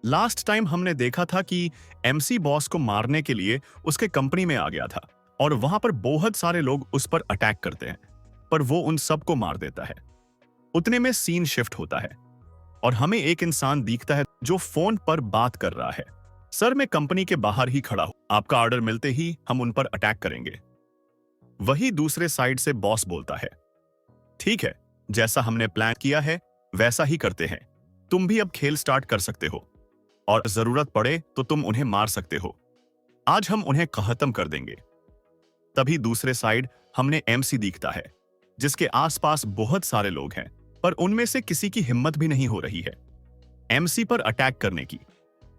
Last time हमने देखा था कि एमसी बॉस को मारने के लिए उसके कंपनी में आ गया था और वहां पर बहुत सारे लोग उस पर अटैक करते हैं, पर वो उन सबको मार देता है। उतने में सीन शिफ्ट होता है और हमें एक इंसान दिखता है जो फोन पर बात कर रहा है। सर, मैं कंपनी के बाहर ही खड़ा हूं, आपका ऑर्डर मिलते ही हम उन पर अटैक करेंगे। वही दूसरे साइड से बॉस बोलता है, ठीक है, जैसा हमने प्लान किया है वैसा ही करते हैं। तुम भी अब खेल स्टार्ट कर सकते हो और जरूरत पड़े तो तुम उन्हें मार सकते हो। आज हम उन्हें खत्म कर देंगे। तभी दूसरे साइड हमने एमसी दिखता है जिसके आसपास बहुत सारे लोग हैं, पर उनमें से किसी की हिम्मत भी नहीं हो रही है एमसी पर अटैक करने की।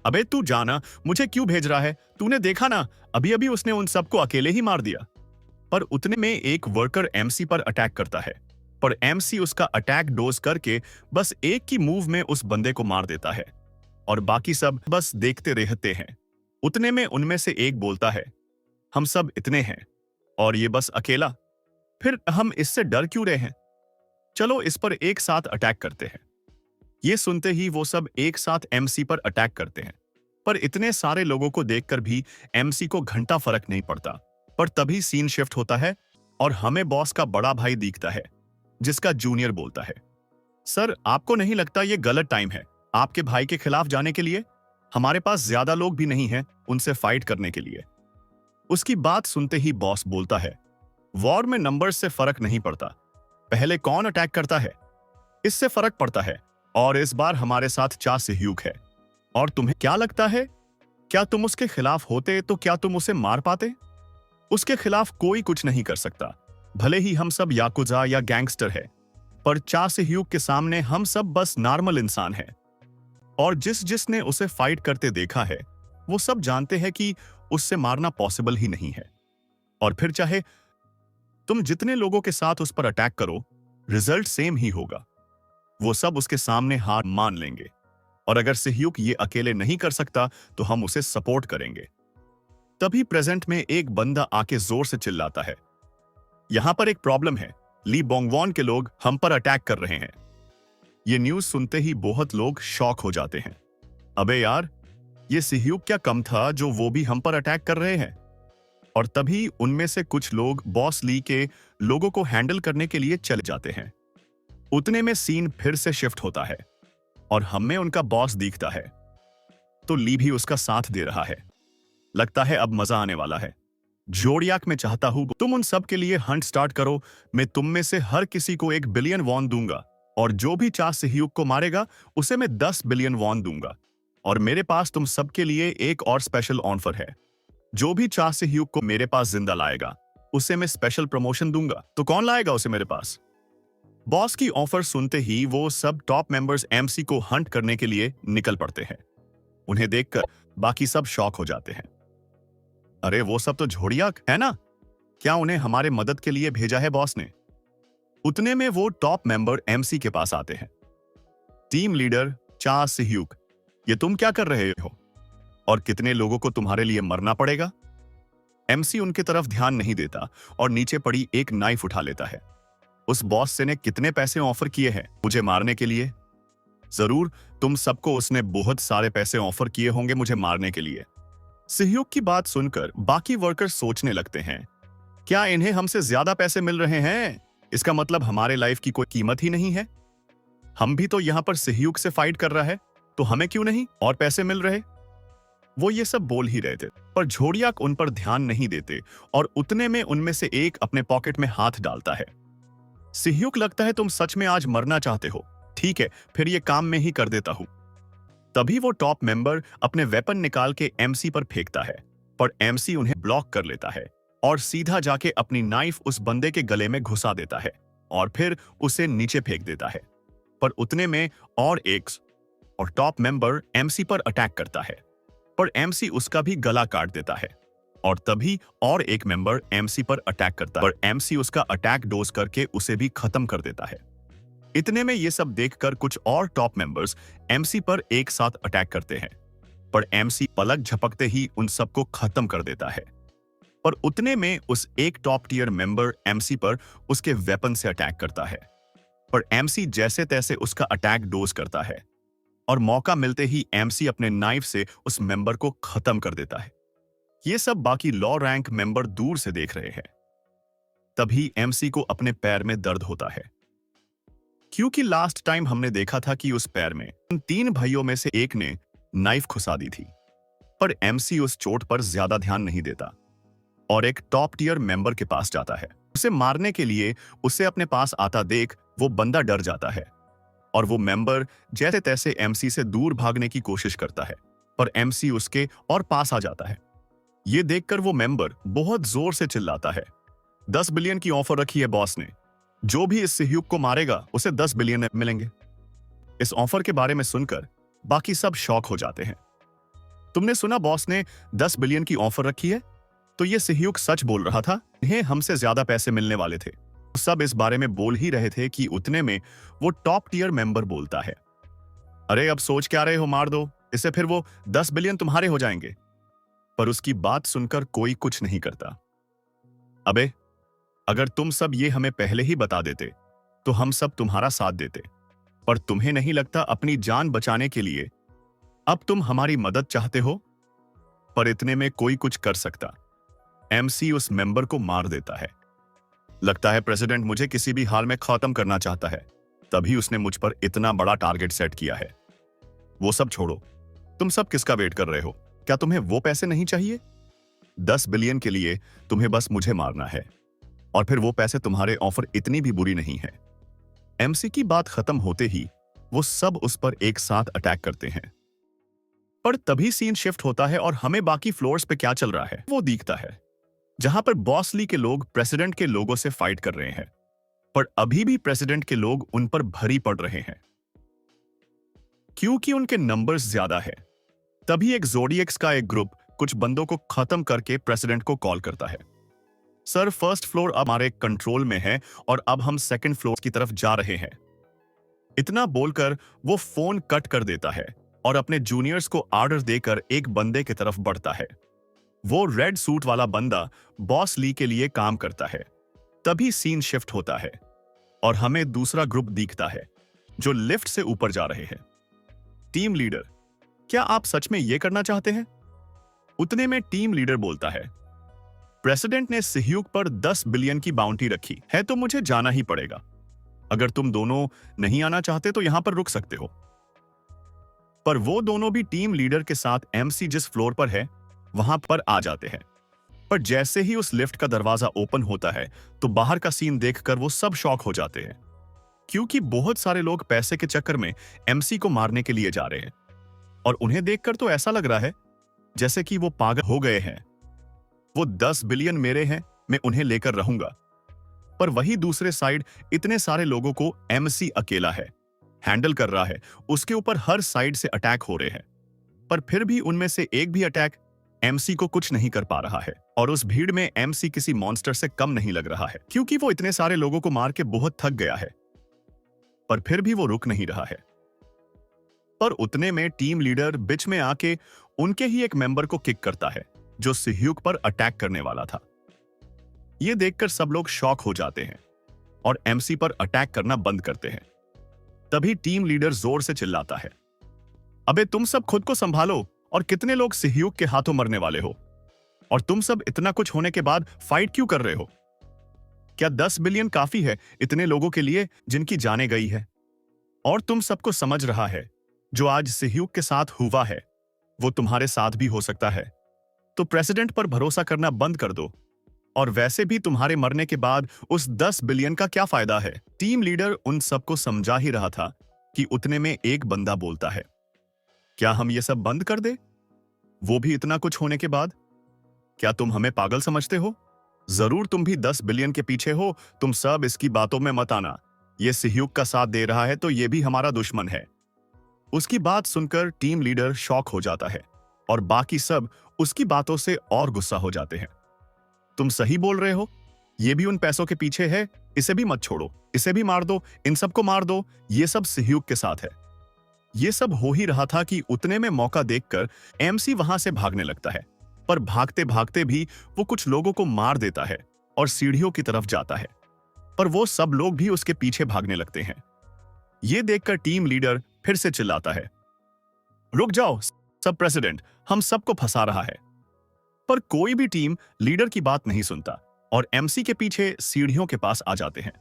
अबे तू जाना, मुझे क्यों भेज रहा है? तूने देखा ना, अभी अभी उसने उन सबको अकेले ही मार दिया। पर उतने में एक वर्कर एमसी पर अटैक करता है, पर एमसी उसका अटैक डोज करके बस एक की मूव में उस बंदे को मार देता है और बाकी सब बस देखते रहते हैं। उतने में उनमें से एक बोलता है, हम सब इतने हैं और ये बस अकेला, फिर हम इससे डर क्यों रहे हैं? चलो इस पर एक साथ अटैक करते हैं। ये सुनते ही वो सब एक साथ एमसी पर अटैक करते हैं, पर इतने सारे लोगों को देखकर भी एमसी को घंटा फर्क नहीं पड़ता। पर तभी सीन शिफ्ट होता है और हमें बॉस का बड़ा भाई दिखता है जिसका जूनियर बोलता है, सर आपको नहीं लगता ये गलत टाइम है आपके भाई के खिलाफ जाने के लिए? हमारे पास ज्यादा लोग भी नहीं हैं उनसे फाइट करने के लिए। उसकी बात सुनते ही बॉस बोलता है, वॉर में नंबर्स से फर्क नहीं पड़ता, पहले कौन अटैक करता है इससे फर्क पड़ता है। और इस बार हमारे साथ चा सेह्यूक है। और तुम्हें क्या लगता है, क्या तुम उसके खिलाफ होते तो क्या तुम उसे मार पाते? उसके खिलाफ कोई कुछ नहीं कर सकता, भले ही हम सब याकुजा या गैंगस्टर है, पर चा सेह्यूक के सामने हम सब बस नॉर्मल इंसान हैं। और जिसने उसे फाइट करते देखा है वो सब जानते हैं कि उससे मारना पॉसिबल ही नहीं है। और फिर चाहे तुम जितने लोगों के साथ उस पर अटैक करो, रिजल्ट सेम ही होगा। वो सब उसके सामने हार मान लेंगे। और अगर सेह्यूक ये अकेले नहीं कर सकता तो हम उसे सपोर्ट करेंगे। तभी प्रेजेंट में एक बंदा आके जोर से चिल्लाता है, यहां पर एक प्रॉब्लम है, ली बोंगवॉन के लोग हम पर अटैक कर रहे हैं। ये न्यूज सुनते ही बहुत लोग शॉक हो जाते हैं। अबे यार, ये सेह्यूक क्या कम था जो वो भी हम पर अटैक कर रहे हैं? और तभी उनमें से कुछ लोग बॉस ली के लोगों को हैंडल करने के लिए चले जाते हैं। उतने में सीन फिर से शिफ्ट होता है और हमें उनका बॉस दिखता है, तो ली भी उसका साथ दे रहा है। लगता है अब मजा आने वाला है। जोडियाक में चाहता हूं तुम उन सब के लिए हंट स्टार्ट करो। मैं तुम में से हर किसी को 1 बिलियन वॉन दूंगा और जो भी चा सेह्यूक को मारेगा उसे मैं 10 बिलियन वॉन दूंगा। और मेरे पास तुम सबके लिए एक और स्पेशल ऑफर है, जो भी चा सेह्यूक को मेरे पास जिंदा लाएगा उसे मैं स्पेशल प्रमोशन दूंगा। तो कौन लाएगा उसे मेरे पास? बॉस की ऑफर सुनते ही वो सब टॉप मेंबर्स एमसी को हंट करने के लिए निकल पड़ते हैं। उन्हें देखकर बाकी सब शॉक हो जाते हैं। अरे वो सब तो जोडियाक है ना, क्या उन्हें हमारे मदद के लिए भेजा है बॉस ने? उतने में वो टॉप मेंबर एमसी के पास आते हैं। टीम लीडर चा सेह्यूक, ये तुम क्या कर रहे हो और कितने लोगों को तुम्हारे लिए मरना पड़ेगा? एमसी उनकी तरफ ध्यान नहीं देता और नीचे पड़ी एक नाइफ उठा लेता है। उस बॉस से ने कितने पैसे ऑफर किए हैं मुझे मारने के लिए? जरूर तुम सबको उसने बहुत सारे पैसे ऑफर किए होंगे मुझे मारने के लिए। सेह्यूक की बात सुनकर बाकी वर्कर्स सोचने लगते हैं, क्या इन्हें हमसे ज्यादा पैसे मिल रहे हैं? इसका मतलब हमारे लाइफ की कोई कीमत ही नहीं है। हम भी तो यहां पर सेह्यूक से फाइट कर रहा है, तो हमें क्यों नहीं और पैसे मिल रहे? वो ये सब बोल ही रहे थे, पर जोडियाक उन पर ध्यान नहीं देते और उतने में उनमें से एक अपने पॉकेट में हाथ डालता है। सेह्यूक, लगता है तुम सच में आज मरना चाहते हो। ठीक है, फिर ये काम में ही कर देता हूं। तभी वो टॉप मेंबर अपने वेपन निकाल के एमसी पर फेंकता है, पर एमसी उन्हें ब्लॉक कर लेता है और सीधा जाके अपनी नाइफ उस बंदे के गले में घुसा देता है और फिर उसे नीचे फेंक देता है। पर उतने में और टॉप मेंबर एमसी पर अटैक करता है, पर एमसी उसका भी गला काट देता है। और तभी और एक मेंबर एमसी पर अटैक करता है, पर एमसी उसका अटैक डोज करके उसे भी खत्म कर देता है। इतने में ये सब देखकर कुछ और टॉप मेंबर्स एमसी पर एक साथ अटैक करते हैं, पर एमसी पलक झपकते ही उन सबको खत्म कर देता है। पर उतने में उस एक टॉप टियर मेंबर एमसी पर उसके वेपन से अटैक करता है, पर एमसी जैसे तैसे उसका अटैक डोज करता है और मौका मिलते ही एमसी अपने नाइफ से उस मेंबर को खत्म कर देता है। ये सब बाकी लॉ रैंक मेंबर दूर से देख रहे हैं। तभी एमसी को अपने पैर में दर्द होता है, क्योंकि लास्ट टाइम हमने देखा था कि उस पैर में उन 3 भाइयों में से एक ने नाइफ घुसा दी थी। पर एमसी उस चोट पर ज्यादा ध्यान नहीं देता और एक टॉप टियर मेंबर के पास जाता है। उसे मारने के लिए उसे अपने पास आता देख वो बंदा डर जाता है और वो मेंबर जैसे तैसे एमसी से दूर भागने की कोशिश करता है, पर एमसी उसके और पास आ जाता है। ये देखकर वो मेंबर बहुत जोर से चिल्लाता है, 10 बिलियन की ऑफर रखी है बॉस ने, जो भी इस सहयोग को मारेगा उसे 10 बिलियन मिलेंगे। इस ऑफर के बारे में सुनकर बाकी सब शॉक हो जाते हैं। तुमने सुना बॉस ने 10 बिलियन की ऑफर रखी है? तो ये सहयोग सच बोल रहा था, इन्हें हमसे ज्यादा पैसे मिलने वाले थे। सब इस बारे में बोल ही रहे थे कि उतने में वो टॉप टियर मेंबर बोलता है, अरे अब सोच क्या रहे हो, मार दो इसे, फिर वो 10 बिलियन तुम्हारे हो जाएंगे। पर उसकी बात सुनकर कोई कुछ नहीं करता। अबे अगर तुम सब ये हमें पहले ही बता देते तो हम सब तुम्हारा साथ देते, पर तुम्हें नहीं लगता अपनी जान बचाने के लिए अब तुम हमारी मदद चाहते हो? पर इतने में कोई कुछ कर सकता। एमसी उस मेंबर को मार देता है। लगता है प्रेसिडेंट मुझे किसी भी हाल में खत्म करना चाहता है, तभी उसने मुझ पर इतना बड़ा टारगेट सेट किया है। वो सब छोड़ो, तुम सब किसका वेट कर रहे हो? क्या तुम्हें वो पैसे नहीं चाहिए? 10 बिलियन के लिए तुम्हें बस मुझे मारना है और फिर वो पैसे तुम्हारे ऑफर इतनी भी बुरी नहीं है। एमसी की बात खत्म होते ही वो सब उस पर एक साथ अटैक करते हैं। पर तभी सीन शिफ्ट होता है और हमें बाकी फ्लोर्स पे क्या चल रहा है वो दिखता है, जहां पर बॉस ली के लोग प्रेसिडेंट के लोगों से फाइट कर रहे हैं, पर अभी भी प्रेसिडेंट के लोग उन पर भरी पड़ रहे हैं क्योंकि उनके नंबर्स ज्यादा है। तभी एक ज़ोडिएक्स का एक ग्रुप कुछ बंदों को खत्म करके प्रेसिडेंट को कॉल करता है, सर फर्स्ट फ्लोर अब हमारे कंट्रोल में है और अब हम सेकंड फ्लोर की तरफ जा रहे हैं। इतना बोलकर वो फोन कट कर देता है और अपने जूनियर्स को ऑर्डर देकर एक बंदे की तरफ बढ़ता है। वो रेड सूट वाला बंदा बॉस ली के लिए काम करता है। तभी सीन शिफ्ट होता है और हमें दूसरा ग्रुप दिखता है जो लिफ्ट से ऊपर जा रहे हैं। टीम लीडर, क्या आप सच में ये करना चाहते हैं? उतने में टीम लीडर बोलता है, प्रेसिडेंट ने सहयोग पर 10 बिलियन की बाउंटी रखी है तो मुझे जाना ही पड़ेगा। अगर तुम दोनों नहीं आना चाहते तो यहां पर रुक सकते हो। पर वो दोनों भी टीम लीडर के साथ एमसी जिस फ्लोर पर है वहां पर आ जाते हैं। पर जैसे ही उस लिफ्ट का दरवाजा ओपन होता है तो बाहर का सीन देखकर वो सब शॉक हो जाते हैं, क्योंकि बहुत सारे लोग पैसे के चक्कर में एमसी को मारने के लिए जा रहे हैं और उन्हें देखकर तो ऐसा लग रहा है जैसे कि वो पागल हो गए हैं। वो 10 बिलियन मेरे हैं, मैं उन्हें लेकर रहूंगा। पर वही दूसरे साइड इतने सारे लोगों को एमसी अकेला है, हैंडल कर रहा है, उसके ऊपर हर साइड से अटैक हो रहे हैं, पर फिर भी उनमें से एक भी अटैक एमसी को कुछ नहीं कर पा रहा है। और उस भीड़ में एमसी किसी मॉन्स्टर से कम नहीं लग रहा है, क्योंकि वो इतने सारे लोगों को मार के बहुत थक गया है, पर फिर भी वो रुक नहीं रहा है। पर उतने में टीम लीडर बीच में आके उनके ही एक मेंबर को किक करता है जो सहयोग पर अटैक करने वाला था। यह देखकर सब लोग शॉक हो जाते हैं और एमसी पर अटैक करना बंद करते हैं। तभी टीम लीडर जोर से चिल्लाता है, अबे तुम सब खुद को संभालो, और कितने लोग सहयोग के हाथों मरने वाले हो, और तुम सब इतना कुछ होने के बाद फाइट क्यों कर रहे हो? क्या 10 बिलियन काफी है इतने लोगों के लिए जिनकी जाने गई है? और तुम सबको समझ रहा है जो आज सहयोग के साथ हुआ है वो तुम्हारे साथ भी हो सकता है, तो प्रेसिडेंट पर भरोसा करना बंद कर दो, और वैसे भी तुम्हारे मरने के बाद उस 10 बिलियन का क्या फायदा है? टीम लीडर उन सबको समझा ही रहा था कि उतने में एक बंदा बोलता है, क्या हम ये सब बंद कर दे, वो भी इतना कुछ होने के बाद? क्या तुम हमें पागल समझते हो? जरूर तुम भी 10 बिलियन के पीछे हो, तुम सब इसकी बातों में मत आना। ये सहयोग का साथ दे रहा है तो ये भी हमारा दुश्मन है। उसकी बात सुनकर टीम लीडर शॉक हो जाता है और बाकी सब उसकी बातों से और गुस्सा हो जाते हैं। तुम सही बोल रहे हो, ये भी उन पैसों के पीछे है, इसे भी मत छोड़ो, इसे भी मार दो, इन सबको मार दो, ये सब सहयोग के साथ है। ये सब हो ही रहा था कि उतने में मौका देखकर एमसी वहां से भागने लगता है, पर भागते भागते भी वो कुछ लोगों को मार देता है और सीढ़ियों की तरफ जाता है, पर वो सब लोग भी उसके पीछे भागने लगते हैं। ये देखकर टीम लीडर फिर से चिल्लाता है, रुक जाओ सब प्रेसिडेंट, हम सबको फंसा रहा है। पर कोई भी टीम लीडर की बात नहीं सुनता और एमसी के पीछे सीढ़ियों के पास आ जाते हैं।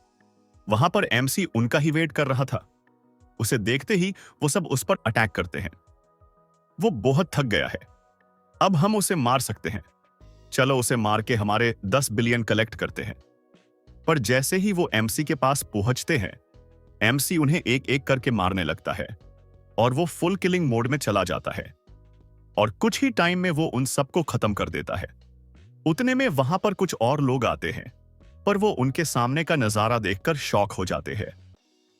वहां पर एमसी उनका ही वेट कर रहा था। उसे देखते ही वो सब उस पर अटैक करते हैं। वो बहुत थक गया है। अब हम उसे मार सकते हैं। चलो उसे मार के हमारे 10 बिलियन कलेक्ट करते हैं। पर जैसे ही वो एमसी के पास पहुंचते हैं, एमसी उन्हें एक एक करके मारने लगता है और वो फुल किलिंग मोड में चला जाता है और कुछ ही टाइम में वो उन सबको खत्म कर देता है। उतने में वहां पर कुछ और लोग आते हैं, पर वो उनके सामने का नजारा देखकर शॉक हो जाते हैं,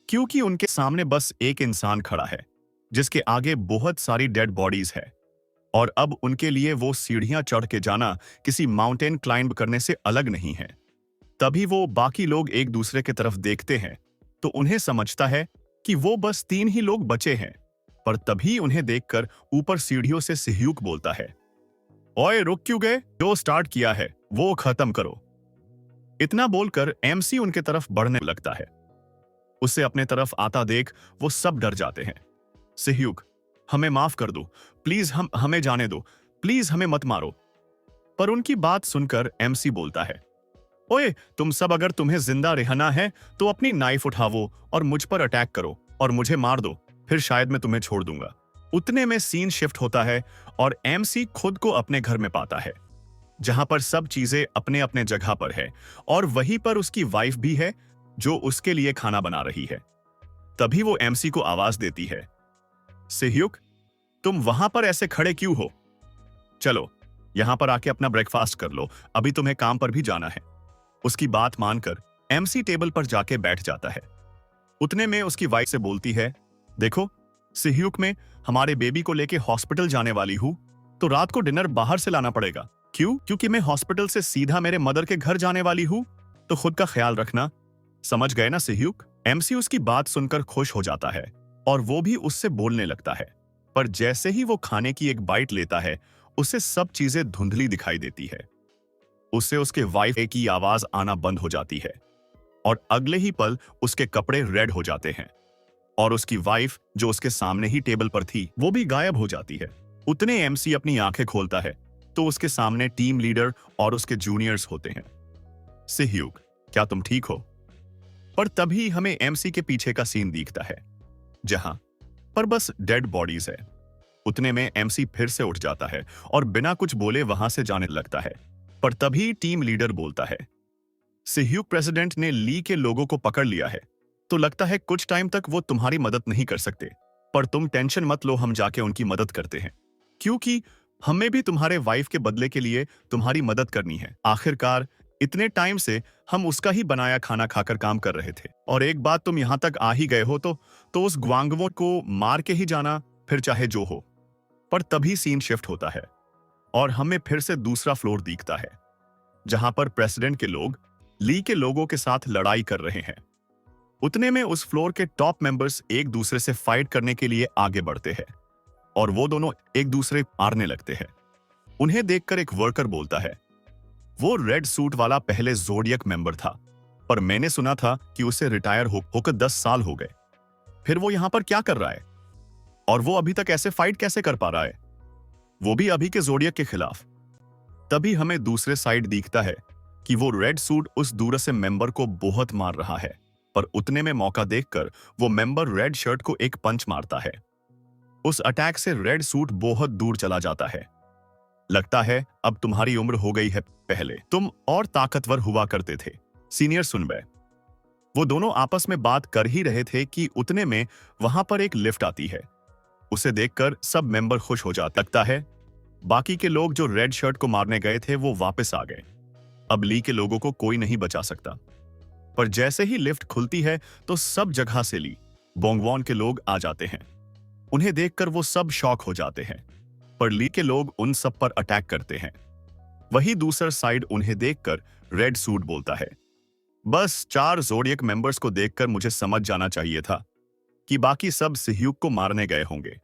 क्योंकि उनके सामने बस एक इंसान खड़ा है जिसके आगे बहुत सारी डेड बॉडीज है और अब उनके लिए वो सीढ़ियां चढ़ के जाना किसी माउंटेन क्लाइंब करने से अलग नहीं है। तभी वो बाकी लोग एक दूसरे की तरफ देखते हैं तो उन्हें समझता है कि वो बस 3 ही लोग बचे हैं। पर तभी उन्हें देखकर ऊपर सीढ़ियों से सिह्यूक बोलता है, ओए रुक क्यों गए? जो स्टार्ट किया है वो खत्म करो। इतना बोलकर एमसी उनके तरफ बढ़ने लगता है। उसे अपने तरफ आता देख वो सब डर जाते हैं। सिह्यूक, हमें माफ कर दो, प्लीज हमें जाने दो, प्लीज हमें मत मारो। पर उनकी बात सुनकर एमसी बोलता है, ओए तुम सब अगर तुम्हें जिंदा रहना है तो अपनी नाइफ उठावो और मुझ पर अटैक करो और मुझे मार दो, फिर शायद मैं तुम्हें छोड़ दूंगा। उतने में सीन शिफ्ट होता है और एमसी खुद को अपने घर में पाता है, जहां पर सब चीजें अपने अपने जगह पर है और वहीं पर उसकी वाइफ भी है जो उसके लिए खाना बना रही है। तभी वो एमसी को आवाज देती है, सिह्यूक, तुम वहां पर ऐसे खड़े क्यों हो? चलो यहां पर आके अपना ब्रेकफास्ट कर लो, अभी तुम्हें काम पर भी जाना है। उसकी बात मानकर एमसी टेबल पर जाके बैठ जाता है। उतने में उसकी वाइफ से बोलती है, देखो सिह्यूक, में हमारे बेबी को लेके हॉस्पिटल जाने वाली हूं तो रात को डिनर बाहर से लाना पड़ेगा। क्यों? क्योंकि मैं हॉस्पिटल से सीधा मेरे मदर के घर जाने वाली हूं, तो खुद का ख्याल रखना। समझ गए ना सिह्यूक? एमसी उसकी बात सुनकर खुश हो जाता है और वो भी उससे बोलने लगता है। पर जैसे ही वो खाने की एक बाइट लेता है, उसे सब चीजें धुंधली दिखाई देती है। उससे उसके वाइफ की आवाज आना बंद हो जाती है और अगले ही पल उसके कपड़े रेड हो जाते हैं और उसकी वाइफ जो उसके सामने ही टेबल पर थी वो भी गायब हो जाती है। उतने एमसी अपनी आंखें खोलता है तो उसके सामने टीम लीडर और उसके जूनियर्स होते हैं। सिह्यूक, क्या तुम ठीक हो? पर तभी हमें एमसी के पीछे का सीन दिखता है जहां पर बस डेड बॉडीज है। उतने में एमसी फिर से उठ जाता है और बिना कुछ बोले वहां से जाने लगता है। पर तभी टीम लीडर बोलता है, सिह्यूक, प्रेसिडेंट ने ली के लोगों को पकड़ लिया है तो लगता है कुछ टाइम तक वो तुम्हारी मदद नहीं कर सकते, पर तुम टेंशन मत लो, हम जाके उनकी मदद करते हैं, क्योंकि हमें भी तुम्हारे वाइफ के बदले के लिए तुम्हारी मदद करनी है। आखिरकार इतने टाइम से हम उसका ही बनाया खाना खाकर काम कर रहे थे और एक बात तुम यहां तक आ ही गए हो तो उस ग्वांगवो को मार के ही जाना, फिर चाहे जो हो। पर तभी सीन शिफ्ट होता है और हमें फिर से दूसरा फ्लोर दिखता है जहां पर प्रेसिडेंट के लोग ली के लोगों के साथ लड़ाई कर रहे हैं। उतने में उस फ्लोर के टॉप मेंबर्स एक दूसरे से फाइट करने के लिए आगे बढ़ते हैं और वो दोनों एक दूसरे मारने लगते हैं। उन्हें देखकर एक वर्कर बोलता है, वो रेड सूट वाला पहले ज़ोडियक मेंबर था, पर मैंने सुना था कि उसे रिटायर होकर 10 साल हो गए। फिर वो यहां पर क्या कर रहा है और वो अभी तक ऐसे फाइट कैसे कर पा रहा है, वो भी अभी के ज़ोडियक के खिलाफ? तभी हमें दूसरे साइड दिखता है कि वो रेड सूट उस दूरस्थ मेंबर को बहुत मार रहा है, पर उतने में मौका देखकर वो मेंबर रेड शर्ट को एक पंच मारता है। उस अटैक से रेड सूट बहुत दूर चला जाता है। लगता है अब तुम्हारी उम्र हो गई है, पहले तुम और ताकतवर हुआ करते थे। सीनियर सुनबे। वो दोनों आपस में बात कर ही रहे थे कि उतने में वहां पर एक लिफ्ट आती है। उसे देखकर सब मेंबर खुश हो जाता। लगता है बाकी के लोग जो रेड शर्ट को मारने गए थे वो वापस आ गए। अब ली के लोगों को कोई नहीं बचा सकता। पर जैसे ही लिफ्ट खुलती है तो सब जगह से ली बोंगवॉन के लोग आ जाते हैं। उन्हें देखकर वो सब शॉक हो जाते हैं, पर ली के लोग उन सब पर अटैक करते हैं। वही दूसरा साइड उन्हें देखकर रेड सूट बोलता है, बस 4 ज़ोडियक मेंबर्स को देखकर मुझे समझ जाना चाहिए था कि बाकी सब सिह्यूक को मारने गए होंगे।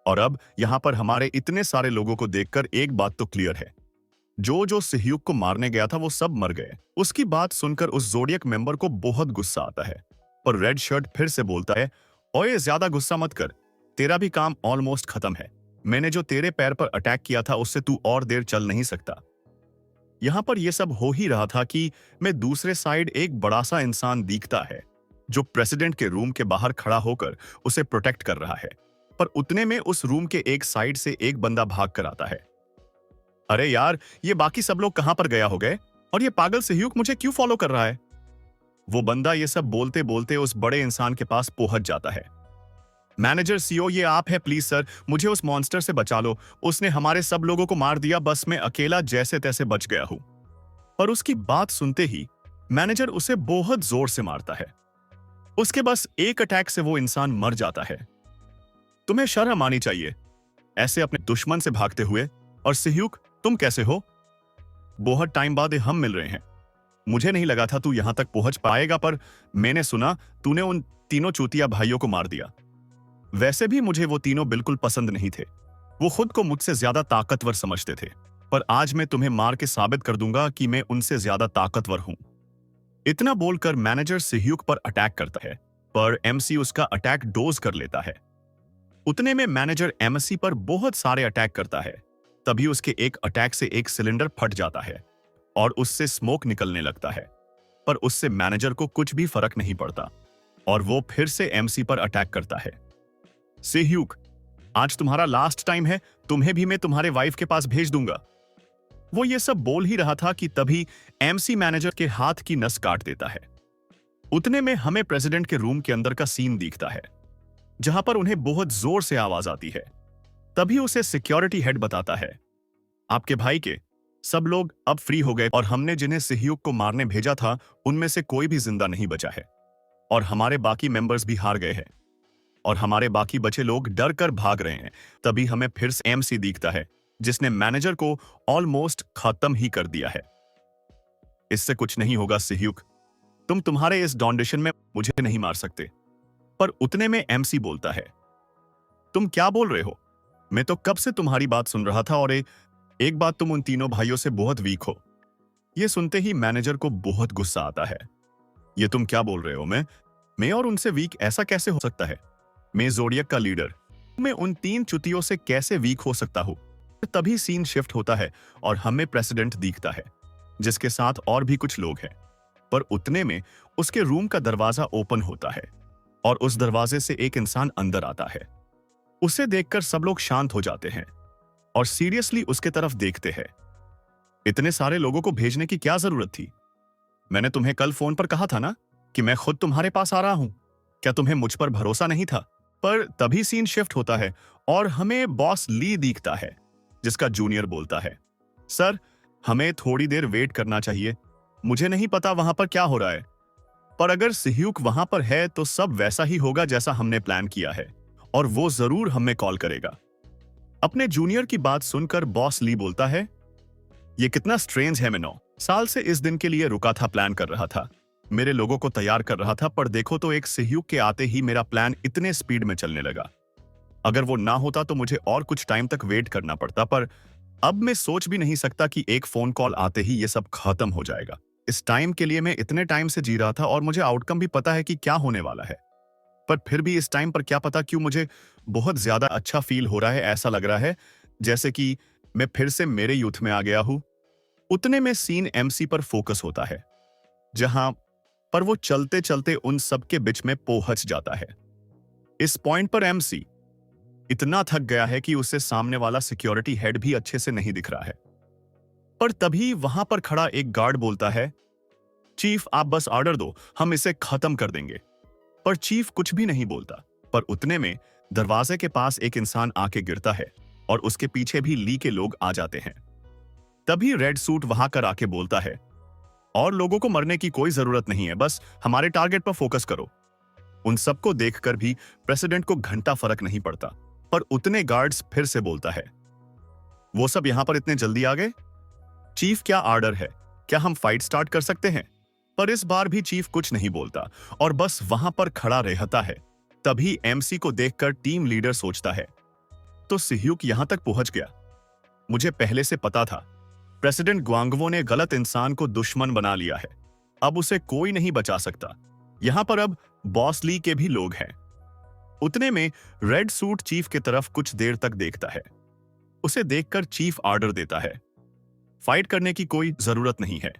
और अब यहां पर हमारे इतने सारे लोगों को देखकर एक बात तो क्लियर है, जो जो सिह्यूक को मारने गया था वो सब मर गए। उसकी बात सुनकर उस ज़ोडियक मेंबर को बहुत गुस्सा आता है, पर रेड शर्ट फिर से बोलता है, ओए ज्यादा गुस्सा मत कर, तेरा भी काम ऑलमोस्ट खत्म है। मैंने जो तेरे पैर पर अटैक किया था उससे तू और देर चल नहीं सकता। यहां पर यह सब हो ही रहा था कि मैं दूसरे साइड एक बड़ा सा इंसान दिखता है जो प्रेसिडेंट के रूम के बाहर खड़ा होकर उसे प्रोटेक्ट कर रहा है। पर उतने में उस रूम के एक साइड से एक बंदा भाग कर आता है। अरे यार, ये बाकी सब लोग कहां पर गया हो गए और ये पागल सिह्यूक मुझे क्यों फॉलो कर रहा है? वो बंदा ये सब बोलते बोलते उस बड़े इंसान के पास पहुंच जाता है। मैनेजर, सीओ, ये आप है, प्लीज सर, मुझे उस मॉन्स्टर से बचा लो। उसने हमारे सब लोगों को मार दिया, बस मैं अकेला जैसे तैसे बच गया हूं। पर उसकी बात सुनते ही मैनेजर उसे बहुत जोर से मारता है। उसके बस एक अटैक से वो इंसान मर जाता है। तुम्हें शर्म आनी चाहिए, ऐसे अपने दुश्मन से भागते हुए। और सिह्यूक, तुम कैसे हो? बहुत टाइम बाद हम मिल रहे हैं। मुझे नहीं लगा था तू यहां तक पहुंच पाएगा, पर मैंने सुना तूने उन तीनों चूतिया भाइयों को मार दिया। वैसे भी मुझे वो तीनों बिल्कुल पसंद नहीं थे। वो खुद को मुझसे ज्यादा ताकतवर समझते थे। पर आज मैं तुम्हें मार के साबित कर दूंगा कि मैं उनसे ज्यादा ताकतवर हूं। इतना बोलकर मैनेजर सिह्यूक पर अटैक करता है, पर एमसी उसका अटैक डोज कर लेता है। उतने में मैनेजर एमसी पर बहुत सारे अटैक करता है। तभी उसके एक अटैक से एक सिलेंडर फट जाता है और उससे स्मोक निकलने लगता है। पर उससे मैनेजर को कुछ भी फर्क नहीं पड़ता और वो फिर से एमसी पर अटैक करता है। सिह्यूक, आज तुम्हारा लास्ट टाइम है, तुम्हें भी मैं तुम्हारे वाइफ के पास भेज दूंगा। वो ये सब बोल ही रहा था कि तभी एमसी मैनेजर के हाथ की नस काट देता है। उतने में हमें प्रेसिडेंट के रूम के अंदर का सीन दिखता है, जहां पर उन्हें बहुत जोर से आवाज आती है। तभी उसे सिक्योरिटी हेड बताता है, आपके भाई के सब लोग अब फ्री हो गए और हमने जिन्हें सिह्यूक को मारने भेजा था उनमें से कोई भी जिंदा नहीं बचा है और हमारे बाकी मेंबर्स भी हार गए हैं और हमारे बाकी बचे लोग डर कर भाग रहे हैं। तभी हमें फिर से एमसी दिखता है जिसने मैनेजर को ऑलमोस्ट खत्म ही कर दिया है। इससे कुछ नहीं होगा सिह्यूक, तुम्हारे इस डॉन्डेशन में मुझे नहीं मार सकते। पर उतने में एमसी बोलता है, तुम क्या बोल रहे हो? मैं तो कब से तुम्हारी बात सुन रहा था और एक बात, तुम उन तीनों भाइयों से बहुत वीक हो। यह सुनते ही मैनेजर को बहुत गुस्सा आता है। ये तुम क्या बोल रहे हो? मैं और उनसे वीक ऐसा कैसे हो सकता है? मैं जोडियक का लीडर, मैं उन तीन चुतियों से कैसे वीक हो सकता हूं? तभी सीन शिफ्ट होता है और हमें प्रेसिडेंट दिखता है जिसके साथ और भी कुछ लोग हैं। पर उतने में उसके रूम का दरवाजा ओपन होता है और उस दरवाजे से एक इंसान अंदर आता है। उसे देखकर सब लोग शांत हो जाते हैं और सीरियसली उसके तरफ देखते हैं। इतने सारे लोगों को भेजने की क्या जरूरत थी? मैंने तुम्हें कल फोन पर कहा था ना कि मैं खुद तुम्हारे पास आ रहा हूं। क्या तुम्हें मुझ पर भरोसा नहीं था? पर तभी सीन शिफ्ट होता है और हमें बॉस ली दिखता है जिसका जूनियर बोलता है, सर, हमें थोड़ी देर वेट करना चाहिए। मुझे नहीं पता वहां पर क्या हो रहा है, पर अगर सिह्यूक वहां पर है तो सब वैसा ही होगा जैसा हमने प्लान किया है और वो जरूर हमें कॉल करेगा। अपने जूनियर की बात सुनकर बॉस ली बोलता है, ये कितना स्ट्रेंज है। मैं 9 साल से इस दिन के लिए रुका था, प्लान कर रहा था, मेरे लोगों को तैयार कर रहा था, पर देखो तो एक सिह्यूक के आते ही मेरा प्लान इतने स्पीड में चलने लगा। अगर वो ना होता तो मुझे और कुछ टाइम तक वेट करना पड़ता, पर अब मैं सोच भी नहीं सकता कि एक फोन कॉल आते ही ये सब खत्म हो जाएगा। इस टाइम के लिए मैं इतने टाइम से जी रहा था और मुझे आउटकम भी पता है कि क्या होने वाला है, पर फिर भी इस टाइम पर क्या पता क्यों मुझे बहुत ज्यादा अच्छा फील हो रहा है। ऐसा लग रहा है जैसे कि मैं फिर से मेरे यूथ में आ गया हूं। उतने में सीन एमसी पर फोकस होता है, जहां पर वो चलते चलते उन सबके बीच में पहुंच जाता है। इस पॉइंट पर एमसी इतना थक गया है कि उसे सामने वाला सिक्योरिटी हेड भी अच्छे से नहीं दिख रहा है। पर तभी वहां पर खड़ा एक गार्ड बोलता है, चीफ, आप बस ऑर्डर दो, हम इसे खत्म कर देंगे। पर चीफ कुछ भी नहीं बोलता। पर उतने में दरवाजे के पास एक इंसान आके गिरता है और उसके पीछे भी ली के लोग आ जाते हैं। तभी रेड सूट वहां कर आके बोलता है, और लोगों को मरने की कोई जरूरत नहीं है, बस हमारे टारगेट पर फोकस करो। उन सबको देखकर भी प्रेसिडेंट को घंटा फर्क नहीं पड़ता। पर उतने गार्ड्स फिर से बोलता है, वो सब यहां पर इतने जल्दी आ गए? चीफ, क्या ऑर्डर है? क्या हम फाइट स्टार्ट कर सकते हैं? पर इस बार भी चीफ कुछ नहीं बोलता और बस वहां पर खड़ा रहता है। तभी एमसी को देखकर टीम लीडर सोचता है, तो सिह्यूक यहां तक पहुंच गया। मुझे पहले से पता था, प्रेसिडेंट ग्वांगवो ने गलत इंसान को दुश्मन बना लिया है। अब उसे कोई नहीं बचा सकता। यहां पर अब बॉस ली के भी लोग हैं। उतने में रेड सूट चीफ की तरफ कुछ देर तक देखता है। उसे देखकर चीफ ऑर्डर देता है, फाइट करने की कोई जरूरत नहीं है।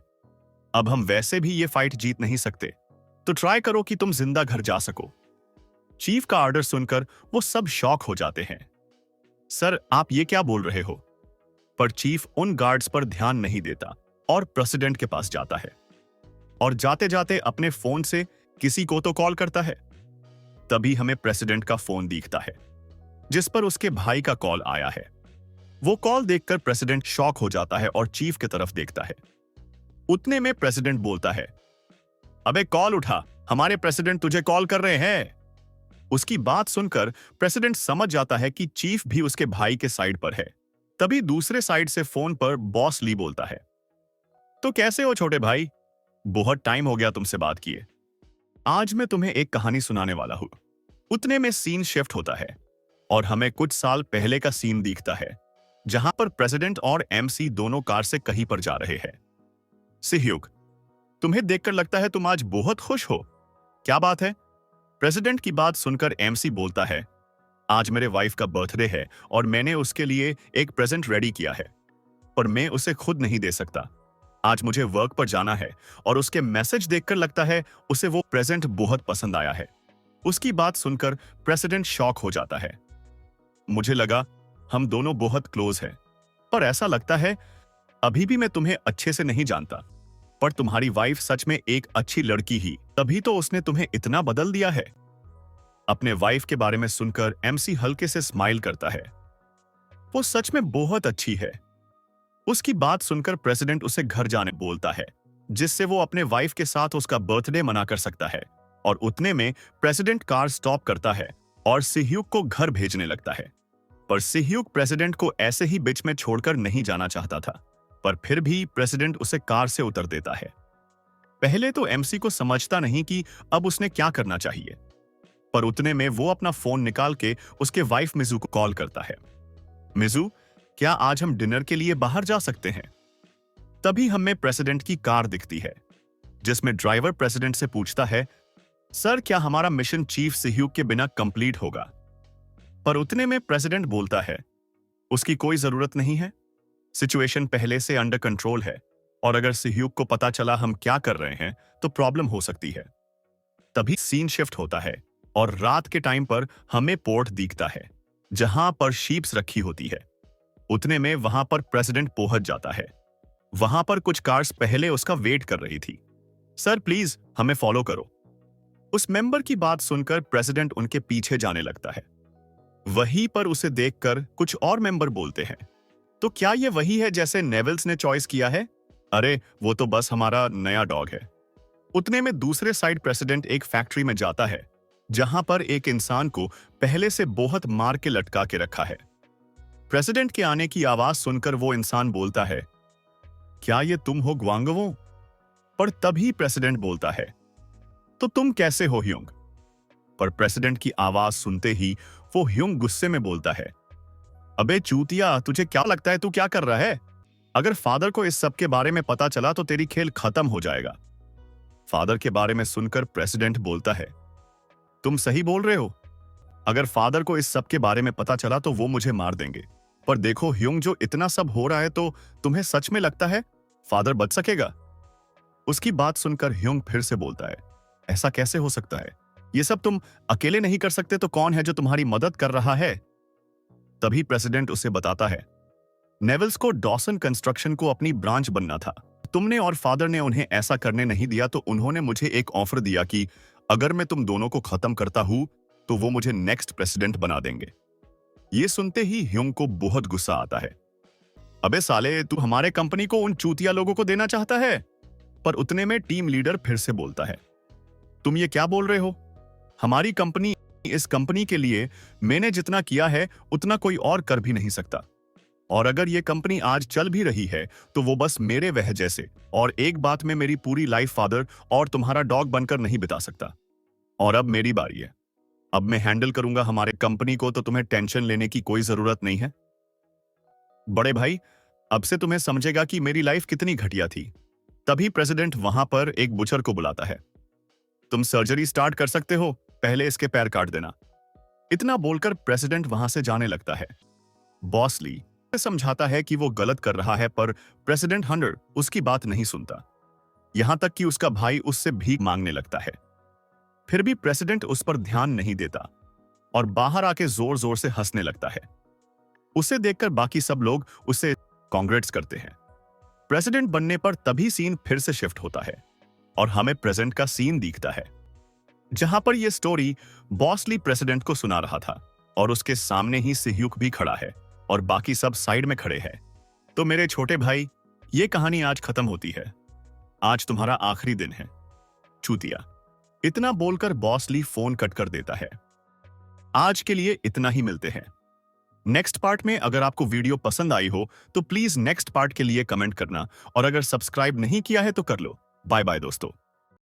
अब हम वैसे भी ये फाइट जीत नहीं सकते, तो ट्राई करो कि तुम जिंदा घर जा सको। चीफ का ऑर्डर सुनकर वो सब शॉक हो जाते हैं। सर, आप ये क्या बोल रहे हो? पर चीफ उन गार्ड्स पर ध्यान नहीं देता और प्रेसिडेंट के पास जाता है और जाते जाते अपने फोन से किसी को तो कॉल करता है। तभी हमें प्रेसिडेंट का फोन दिखता है जिस पर उसके भाई का कॉल आया है। वो कॉल देखकर प्रेसिडेंट शॉक हो जाता है और चीफ की तरफ देखता है। उतने में प्रेसिडेंट बोलता है, अबे कॉल उठा, हमारे प्रेसिडेंट तुझे कॉल कर रहे हैं। उसकी बात सुनकर प्रेसिडेंट समझ जाता है कि चीफ भी उसके भाई के साइड पर है। तभी दूसरे साइड से फोन पर बॉस ली बोलता है, तो कैसे हो छोटे भाई? बहुत टाइम हो गया तुमसे बात किए। आज मैं तुम्हें एक कहानी सुनाने वाला हूं। उतने में सीन शिफ्ट होता है और हमें कुछ साल पहले का सीन दिखता है, जहां पर प्रेसिडेंट और एमसी दोनों कार से कहीं पर जा रहे हैं। सिह्युक, तुम्हें देखकर लगता है तुम आज बहुत खुश हो। क्या बात है? प्रेसिडेंट की बात सुनकर एमसी बोलता है, आज मेरे वाइफ का बर्थडे है और मैंने उसके लिए एक प्रेजेंट रेडी किया है, पर मैं उसे खुद नहीं दे सकता। आज मुझे वर्क पर जाना है और उसके मैसेज देखकर लगता है उसे वो प्रेजेंट बहुत पसंद आया है। उसकी बात सुनकर प्रेसिडेंट शॉक हो जाता है। मुझे लगा हम दोनों बहुत क्लोज हैं, पर ऐसा लगता है अभी भी मैं तुम्हें अच्छे से नहीं जानता। पर तुम्हारी वाइफ सच में एक अच्छी लड़की ही, तभी तो उसने तुम्हें इतना बदल दिया है। अपने वाइफ के बारे में सुनकर एमसी हल्के से स्माइल करता है। वो सच में बहुत अच्छी है। उसकी बात सुनकर प्रेसिडेंट उसे घर जाने बोलता है, जिससे वो अपने वाइफ के साथ उसका बर्थडे मना कर सकता है। और उतने में प्रेसिडेंट कार स्टॉप करता है और सिह्युक को घर भेजने लगता है। पर सिह्युक प्रेसिडेंट को ऐसे ही बीच में छोड़कर नहीं जाना चाहता था, पर फिर भी प्रेसिडेंट उसे कार से उतर देता है। पहले तो एमसी को समझता नहीं कि अब उसने क्या करना चाहिए, पर उतने में वो अपना फोन निकाल के उसके वाइफ मिजू को कॉल करता है। मिजू, क्या आज हम डिनर के लिए बाहर जा सकते हैं? तभी हमें प्रेसिडेंट की कार दिखती है, जिसमें ड्राइवर प्रेसिडेंट से पूछता है, सर क्या हमारा मिशन चीफ सिह्युक के बिना कंप्लीट होगा? पर उतने में प्रेसिडेंट बोलता है, उसकी कोई जरूरत नहीं है। सिचुएशन पहले से अंडर कंट्रोल है और अगर सिह्युक को पता चला हम क्या कर रहे हैं तो प्रॉब्लम हो सकती है। तभी सीन शिफ्ट होता है और रात के टाइम पर हमें पोर्ट दिखता है, जहां पर शीप्स रखी होती है। उतने में वहां पर प्रेसिडेंट पहुंच जाता है। वहां पर कुछ कार्स पहले उसका वेट कर रही थी। सर प्लीज हमें फॉलो करो। उस मेंबर की बात सुनकर प्रेसिडेंट उनके पीछे जाने लगता है। वहीं पर उसे देखकर कुछ और मेंबर बोलते हैं, तो क्या ये वही है जैसे नेवल्स ने चॉइस किया है? अरे वो तो बस हमारा नया डॉग है। उतने में दूसरे साइड प्रेसिडेंट एक फैक्ट्री में जाता है, जहां पर एक इंसान को पहले से बहुत मार के लटका के रखा है। प्रेसिडेंट के आने की आवाज सुनकर वो इंसान बोलता है, क्या ये तुम हो ग्वांगवो? पर तभी प्रेसिडेंट बोलता है, तो तुम कैसे हो ह्युंग? पर प्रेसिडेंट की आवाज सुनते ही वो ह्युंग गुस्से में बोलता है, अबे चूतिया, तुझे क्या लगता है तू क्या कर रहा है? अगर फादर को इस सब के बारे में पता चला तो तेरी खेल खत्म हो जाएगा। फादर के बारे में सुनकर प्रेसिडेंट बोलता है, तुम सही बोल रहे हो। अगर फादर को इस सब के बारे में पता चला तो वो मुझे मार देंगे। पर देखो ह्युंग, जो इतना सब हो रहा है तो तुम्हें सच में लगता है फादर बच सकेगा? उसकी बात सुनकर ह्युंग फिर से बोलता है, ऐसा कैसे हो सकता है? ये सब तुम अकेले नहीं कर सकते तो कौन है जो तुम्हारी मदद कर रहा है? तभी प्रेसिडेंट उसे बताता है, नेवल्स को डॉसन कंस्ट्रक्शन को अपनी ब्रांच बनना था। तुमने और फादर ने उन्हें ऐसा करने नहीं दिया तो उन्होंने मुझे एक ऑफर दिया कि अगर मैं तुम दोनों को खत्म करता हूं तो वो मुझे नेक्स्ट प्रेसिडेंट बना देंगे। ये सुनते ही ह्युंग को बहुत गुस्सा आता है। अबे साले, तू हमारे कंपनी को उन चूतिया लोगों को देना चाहता है? पर उतने में टीम लीडर फिर से बोलता है, तुम ये क्या बोल रहे हो? हमारी कंपनी, इस कंपनी के लिए मैंने जितना किया है उतना कोई और कर भी नहीं सकता। और अगर ये कंपनी आज चल भी रही है तो वो बस मेरे वजह से। और एक बात में मेरी पूरी लाइफ फादर और तुम्हारा डॉग बनकर नहीं बिता सकता। और अब मेरी बारी है। अब मैं हैंडल करूंगा हमारे कंपनी को, तो तुम्हें टेंशन लेने की कोई जरूरत नहीं है। बड़े भाई, अब से तुम्हें समझेगा कि मेरी लाइफ कितनी घटिया थी। तभी प्रेसिडेंट वहां पर एक बुचर को बुलाता है। तुम सर्जरी स्टार्ट कर सकते हो, पहले इसके पैर काट देना। इतना बोलकर प्रेसिडेंट वहां से जाने लगता है। बॉस ली समझाता है कि वो गलत कर रहा है, पर प्रेसिडेंट हंटर उसकी बात नहीं सुनता। यहां तक कि उसका भाई उससे भीख मांगने लगता है। फिर भी प्रेसिडेंट उस पर ध्यान नहीं देता और बाहर आके जोर जोर से हंसने लगता है। उसे देखकर बाकी सब लोग उसे कांग्रेट्स करते हैं। प्रेसिडेंट बनने पर तभी सीन फिर से शिफ्ट होता है और हमें प्रेजेंट का सीन दिखता है, जहां पर यह स्टोरी बॉसली प्रेसिडेंट को सुना रहा था और उसके सामने ही सिह्यूक भी खड़ा है और बाकी सब साइड में खड़े हैं। तो मेरे छोटे भाई, ये कहानी आज खत्म होती है। आज तुम्हारा आखिरी दिन है, चूतिया। इतना बोलकर बॉसली फोन कट कर देता है। आज के लिए इतना ही, मिलते हैं नेक्स्ट पार्ट में। अगर आपको वीडियो पसंद आई हो तो प्लीज नेक्स्ट पार्ट के लिए कमेंट करना, और अगर सब्सक्राइब नहीं किया है तो कर लो। बाय बाय दोस्तों।